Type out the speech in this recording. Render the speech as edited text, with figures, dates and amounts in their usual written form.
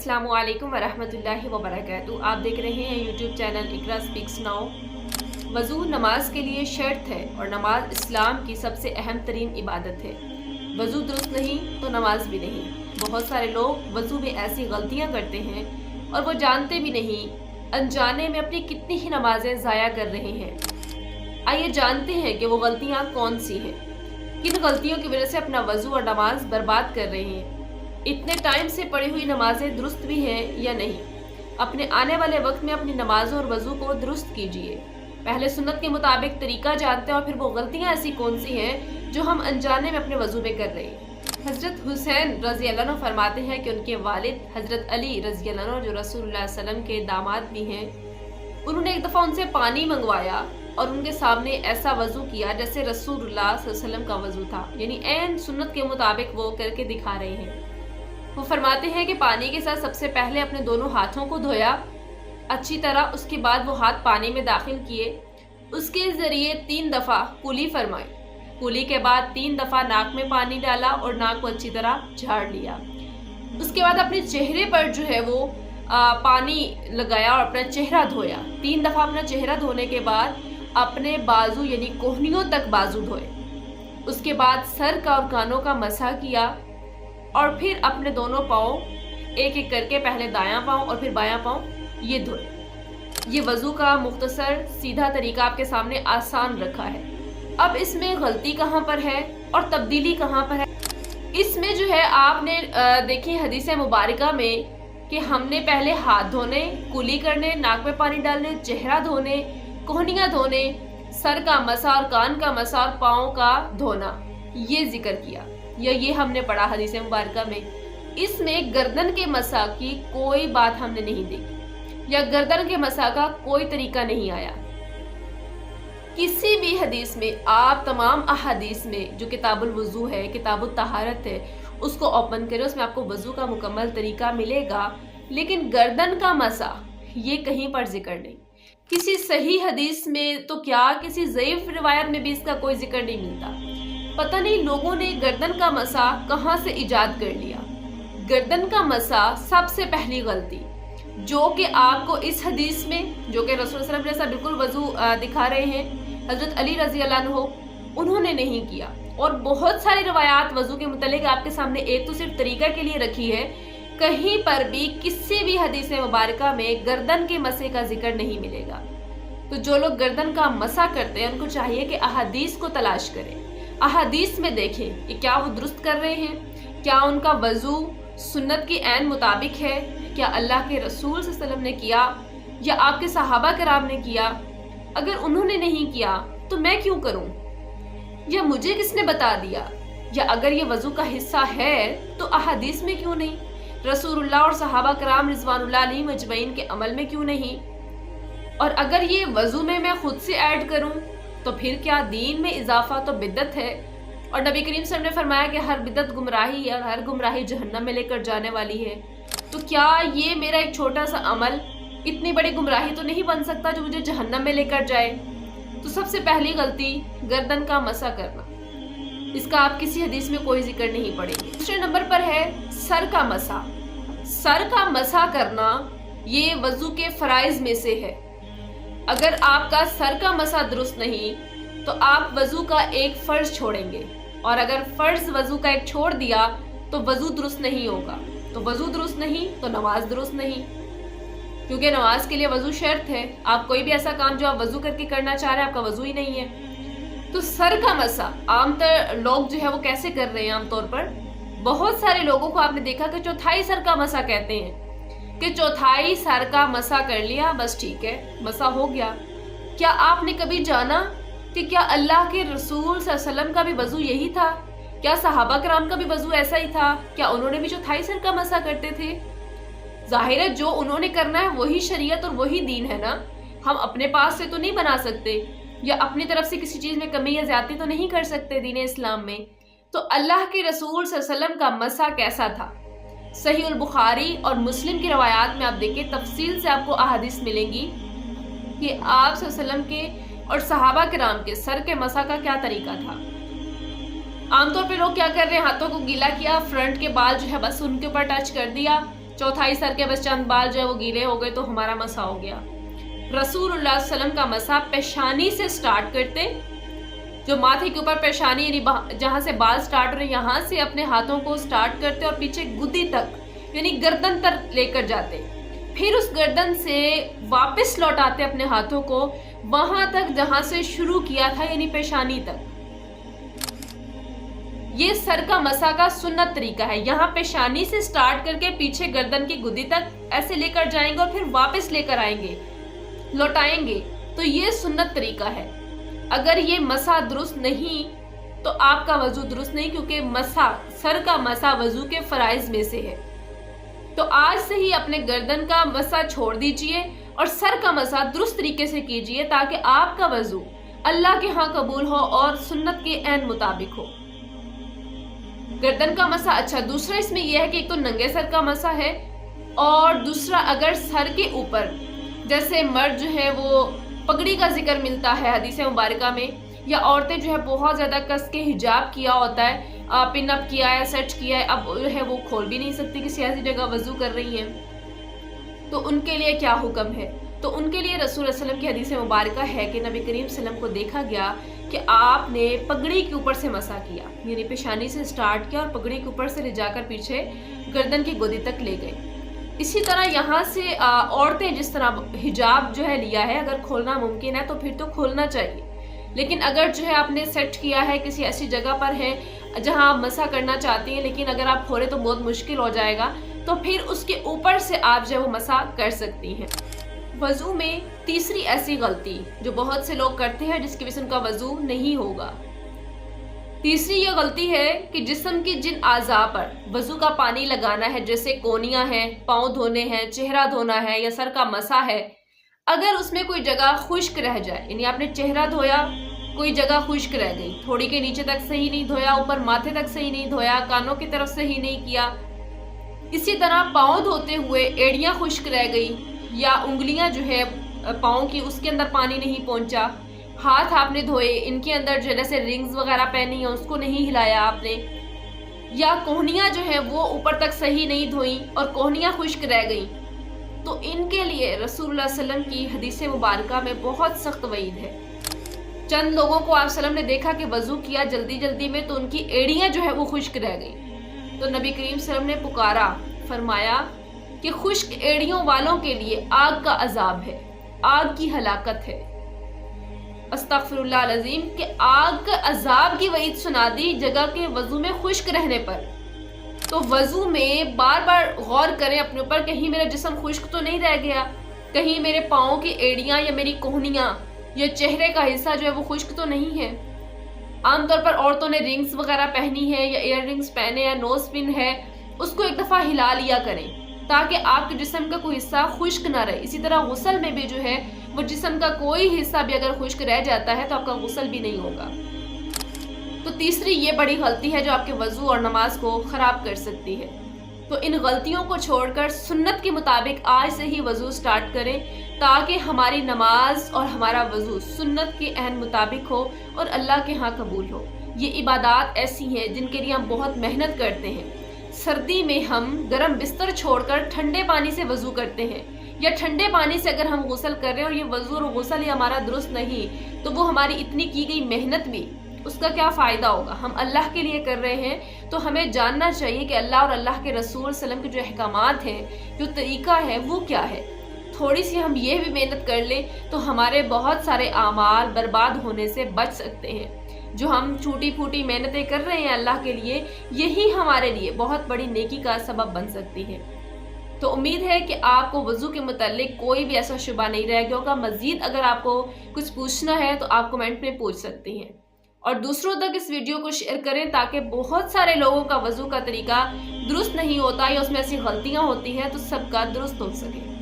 अस्सलामु अलैकुम वरहमतुल्लाहि वबरकातुहू। आप देख रहे हैं यूट्यूब चैनल इकरा स्पीक्स नाउ। वज़ू नमाज के लिए शर्त है और नमाज इस्लाम की सबसे अहम तरीन इबादत है। वज़ू दुरुस्त नहीं तो नमाज भी नहीं। बहुत सारे लोग वज़ू में ऐसी गलतियां करते हैं और वो जानते भी नहीं, अनजाने में अपनी कितनी ही नमाजें ज़ाया कर रहे हैं। आइए जानते हैं कि वो गलतियां कौन सी हैं, किन गलतियों की वजह से अपना वज़ू और नमाज बर्बाद कर रहे हैं। इतने टाइम से पढ़ी हुई नमाजें दुरुस्त भी हैं या नहीं। अपने आने वाले वक्त में अपनी नमाजों और वज़ू को दुरुस्त कीजिए। पहले सुन्नत के मुताबिक तरीका जानते हैं और फिर वो गलतियां ऐसी कौन सी हैं जो हम अनजाने में अपने वज़ू में कर रहे हैं। हज़रत हुसैन रज़ी अल्लाह अन्हु फरमाते हैं कि उनके वालिद हज़रत अली रज़ी अल्लाह अन्हु, जो रसूलुल्लाह सल्लल्लाहु अलैहि वसल्लम के दामाद भी हैं, उन्होंने एक दफ़ा उनसे पानी मंगवाया और उनके सामने ऐसा वज़ू किया जैसे रसूलुल्लाह सल्लल्लाहु अलैहि वसल्लम का वज़ू था, यानी ऐन सुन्नत के मुताबिक वो करके दिखा रहे हैं। वो फरमाते हैं कि पानी के साथ सबसे पहले अपने दोनों हाथों को धोया अच्छी तरह, उसके बाद वो हाथ पानी में दाखिल किए, उसके ज़रिए 3 दफ़ा कुली फरमाई। कुली के बाद 3 दफ़ा नाक में पानी डाला और नाक को अच्छी तरह झाड़ लिया। उसके बाद अपने चेहरे पर जो है वो पानी लगाया और अपना चेहरा धोया। 3 दफ़ा अपना चेहरा धोने के बाद अपने बाजू यानी कोहनियों तक बाजू धोए। उसके बाद सर का और कानों का मसा किया और फिर अपने दोनों पाँव एक एक करके, पहले दायां पाँव और फिर बायां पाँव, ये धोए। ये वज़ू का मुख्तसर सीधा तरीका आपके सामने आसान रखा है। अब इसमें गलती कहाँ पर है और तब्दीली कहाँ पर है? इसमें जो है आपने देखी हदीस मुबारका में कि हमने पहले हाथ धोने, कुली करने, नाक में पानी डालने, चेहरा धोने, कोहनियाँ धोने, सर का मसा और कान का मसा और पाँव का धोना, ये जिक्र किया, या ये हमने पढ़ा हदीस मुबारका में। इसमें गर्दन के मसा की कोई बात हमने नहीं देखी या गर्दन के मसा का कोई तरीका नहीं आया। किसी भी हदीस में आप तमाम अहादीस में जो किताबुल वज़ू है, किताबुत तहारत है, उसको ओपन करें, उसमें आपको वज़ू का मुकम्मल तरीका मिलेगा, लेकिन गर्दन का मसा ये कहीं पर जिक्र नहीं। किसी सही हदीस में तो क्या, किसी ज़ईफ़ रिवायत में भी इसका कोई जिक्र नहीं मिलता। पता नहीं लोगों ने गर्दन का मसा कहाँ से इजाद कर लिया। गर्दन का मसा सबसे पहली गलती जो कि आपको इस हदीस में, जो कि रसूल सल्लल्लाहु अलैहि वसल्लम जैसा बिल्कुल वज़ू दिखा रहे हैं, हज़रत अली रज़ी अल्लाह अन्हु, उन्होंने नहीं किया। और बहुत सारी रवायात वज़ू के मुतालिक आपके सामने एक तो सिर्फ तरीका के लिए रखी है, कहीं पर भी किसी भी हदीस मुबारका में गर्दन के मसे का जिक्र नहीं मिलेगा। तो जो लोग गर्दन का मसा करते हैं उनको चाहिए कि अहादीस को तलाश करें, अहादीस में देखें कि क्या वो दुरुस्त कर रहे हैं, क्या उनका वज़ू सुन्नत की ऐन मुताबिक है, क्या अल्लाह के रसूल सल्लल्लाहु अलैहि वसल्लम ने किया या आपके सहाबा कराम ने किया। अगर उन्होंने नहीं किया तो मैं क्यों करूं, या मुझे किसने बता दिया, या अगर ये वज़ू का हिस्सा है तो अहादीस में क्यों नहीं, रसूलुल्लाह और सहाबा कराम रिज़वानुल्लाह अलैहिम अजमईन के अमल में क्यों नहीं। और अगर ये वज़ू में मैं खुद से ऐड करूं तो फिर क्या दीन में इजाफा तो बिदअत है। और नबी करीम सल्लल्लाहु अलैहि वसल्लम ने फरमाया कि हर बिदअत गुमराही है और हर गुमराही जहन्नम में लेकर जाने वाली है। तो क्या ये मेरा एक छोटा सा अमल इतनी बड़ी गुमराही तो नहीं बन सकता जो मुझे जहन्नम में लेकर जाए। तो सबसे पहली गलती गर्दन का मसा करना, इसका आप किसी हदीस में कोई जिक्र नहीं पड़ेगी। दूसरे नंबर पर है सर का मसा। सर का मसा करना ये वज़ू के फ़राइज़ में से है। अगर आपका सर का मसा दुरुस्त नहीं तो आप वज़ू का एक फ़र्ज छोड़ेंगे, और अगर फ़र्ज वज़ू का एक छोड़ दिया तो वज़ू दुरुस्त नहीं होगा। तो वज़ू दुरुस्त नहीं तो नमाज दुरुस्त नहीं, क्योंकि नमाज के लिए वज़ू शर्त है। आप कोई भी ऐसा काम जो आप वज़ू करके करना चाह रहे हैं, आपका वज़ू ही नहीं है। तो सर का मसा आमतौर लोग जो है वो कैसे कर रहे हैं, आमतौर पर बहुत सारे लोगों को आपने देखा कि चौथाई सर का मसा कहते हैं कि चौथाई सर का मसा कर लिया, बस ठीक है, मसा हो गया। क्या आपने कभी जाना कि क्या अल्लाह के रसूल सल्लल्लाहु अलैहि वसल्लम का भी वज़ू यही था? क्या सहाबा कराम का भी वज़ू ऐसा ही था? क्या उन्होंने भी चौथाई सर का मसा करते थे? जाहिर है जो उन्होंने करना है वही शरीयत और वही दीन है ना। हम अपने पास से तो नहीं बना सकते, या अपनी तरफ से किसी चीज़ में कमी या ज़्यादती तो नहीं कर सकते दीन इस्लाम में। तो अल्लाह के रसूल सल्लल्लाहु अलैहि वसल्लम का मसा कैसा था? सही उल बुखारी और मुस्लिम की रवायात में आप देखें, तफसील से आपको अहादीस मिलेंगी कि आप सल्लल्लाहु अलैहि वसल्लम के और सहाबा किराम के सर के मसा का क्या तरीका था। आमतौर पे लोग क्या कर रहे हैं, हाथों को गीला किया, फ्रंट के बाल जो है बस उनके ऊपर टच कर दिया चौथाई सर के बस चंद बाल जो है वो गीले हो गए तो हमारा मसा हो गया। रसूलुल्लाह सल्लल्लाहु अलैहि वसल्लम का मसा पेशानी से स्टार्ट करते, जो माथे के ऊपर पेशानी यानी जहां से बाल स्टार्ट हो रहे यहाँ से अपने हाथों को स्टार्ट करते और पीछे गुद्दी तक यानी गर्दन तक लेकर जाते, फिर उस गर्दन से वापस लौटाते अपने हाथों को वहां तक जहां से शुरू किया था यानी पेशानी तक। ये सर का मसा का सुन्नत तरीका है। यहाँ पेशानी से स्टार्ट करके पीछे गर्दन की गुद्दी तक ऐसे लेकर जाएंगे और फिर वापस लेकर आएंगे, लौटाएंगे, तो ये सुन्नत तरीका है। अगर ये मसा दुरुस्त नहीं तो आपका वजू दुरुस्त नहीं, क्योंकि मसा, सर का मसा वजू के फराइज में से है। तो आज से ही अपने गर्दन का मसा छोड़ दीजिए और सर का मसा दुरुस्त तरीके से कीजिए ताकि आपका वजू अल्लाह के यहाँ कबूल हो और सुन्नत के ऐन मुताबिक हो। गर्दन का मसा। अच्छा, दूसरा इसमें यह है कि एक तो नंगे सर का मसा है और दूसरा अगर सर के ऊपर जैसे मर्द जो है वो पगड़ी का जिक्र मिलता है हदीस मुबारका में, या औरतें जो है बहुत ज़्यादा कस के हिजाब किया होता है, पिन अप किया है, सेट किया है, अब जो है वो खोल भी नहीं सकती, किसी ऐसी जगह वजू कर रही हैं, तो उनके लिए क्या हुक्म है? तो उनके लिए रसूल सल्लल्लाहु अलैहि वसल्लम की हदीस मुबारका है कि नबी करीम सल्लल्लाहु अलैहि वसल्लम को देखा गया कि आपने पगड़ी के ऊपर से मसा किया, यानी पेशानी से स्टार्ट किया और पगड़ी के ऊपर से ले जाकर पीछे गर्दन की गोदी तक ले गए। इसी तरह यहाँ से औरतें जिस तरह हिजाब जो है लिया है, अगर खोलना मुमकिन है तो फिर तो खोलना चाहिए, लेकिन अगर जो है आपने सेट किया है किसी ऐसी जगह पर है जहाँ आप मसा करना चाहती हैं, लेकिन अगर आप खोले तो बहुत मुश्किल हो जाएगा, तो फिर उसके ऊपर से आप जो है वो मसा कर सकती हैं। वजू में तीसरी ऐसी गलती जो बहुत से लोग करते हैं जिसकी वजह से उनका वजू नहीं होगा, तीसरी ये गलती है कि जिस्म की जिन आज़ा पर वजू का पानी लगाना है, जैसे कोनियाँ हैं, पाँव धोने हैं, चेहरा धोना है या सर का मसा है, अगर उसमें कोई जगह खुश्क रह जाए, यानी आपने चेहरा धोया, कोई जगह खुश्क रह गई, थोड़ी के नीचे तक सही नहीं धोया, ऊपर माथे तक सही नहीं धोया, कानों की तरफ सही नहीं किया, इसी तरह पाँव धोते हुए एड़ियाँ खुश्क रह गई या उंगलियां जो है पाँव की उसके अंदर पानी नहीं पहुंचा, हाथ आपने धोए, इनके अंदर जो जैसे रिंग्स वगैरह पहनी है उसको नहीं हिलाया आपने, या कोहनियाँ जो है वो ऊपर तक सही नहीं धोई और कोहनियाँ खुश्क रह गई, तो इनके लिए रसूलुल्लाह सल्लल्लाहु अलैहि वसल्लम की हदीस मुबारका में बहुत सख्त वईद है। चंद लोगों को आप सल्लम ने देखा कि वजू किया जल्दी जल्दी में तो उनकी एड़ियाँ जो है वो खुश्क रह गई, तो नबी करीम सल्लम ने पुकारा, फरमाया कि खुश्क एड़ियों वालों के लिए आग का अजाब है, आग की हलाकत है। अस्तगफिरुल्लाह अज़ीम कि आग का अजाब की वईद सुना दी जगह के वजू में खुश्क रहने पर। तो वजू में बार बार गौर करें अपने ऊपर, कहीं मेरा जिस्म खुश्क तो नहीं रह गया, कहीं मेरे पाँव की एड़ियाँ या मेरी कोहनियाँ या चेहरे का हिस्सा जो है वो खुश्क तो नहीं है। आमतौर पर औरतों ने रिंग्स वगैरह पहनी है या ईयर रिंग्स पहने या नोज पिन है, उसको एक दफ़ा हिला लिया करें ताकि आपके जिस्म का कोई हिस्सा खुश्क ना रहे। इसी तरह गुस्ल में भी जो है वो जिस्म का कोई हिस्सा भी अगर खुश्क रह जाता है तो आपका गुस्ल भी नहीं होगा। तो तीसरी ये बड़ी गलती है जो आपके वजू और नमाज को ख़राब कर सकती है। तो इन गलतियों को छोड़कर सुन्नत के मुताबिक आज से ही वजू स्टार्ट करें ताकि हमारी नमाज और हमारा वजू सुन्नत के अहन मुताबिक हो और अल्लाह के यहाँ कबूल हो। ये इबादत ऐसी हैं जिनके लिए हम बहुत मेहनत करते हैं। सर्दी में हम गर्म बिस्तर छोड़कर ठंडे पानी से वजू करते हैं, या ठंडे पानी से अगर हम गुस्ल कर रहे हैं और ये वजू और गुस्ल ही हमारा दुरुस्त नहीं, तो वो हमारी इतनी की गई मेहनत भी उसका क्या फ़ायदा होगा। हम अल्लाह के लिए कर रहे हैं तो हमें जानना चाहिए कि अल्लाह और अल्लाह के रसूल सल्लम के जो अहकामात हैं, जो तरीका है वो क्या है। थोड़ी सी हम ये भी मेहनत कर लें तो हमारे बहुत सारे आमाल बर्बाद होने से बच सकते हैं। जो हम छूटी फूटी मेहनतें कर रहे हैं अल्लाह के लिए, यही हमारे लिए बहुत बड़ी नेकी का सबब बन सकती है। तो उम्मीद है कि आपको वज़ू के मुताल्लिक कोई भी ऐसा शुबा नहीं रह गया होगा। मज़ीद अगर आपको कुछ पूछना है तो आप कमेंट में पूछ सकती हैं, और दूसरों तक इस वीडियो को शेयर करें ताकि बहुत सारे लोगों का वज़ू का तरीका दुरुस्त नहीं होता या उसमें ऐसी गलतियाँ होती हैं तो सबका दुरुस्त हो सके।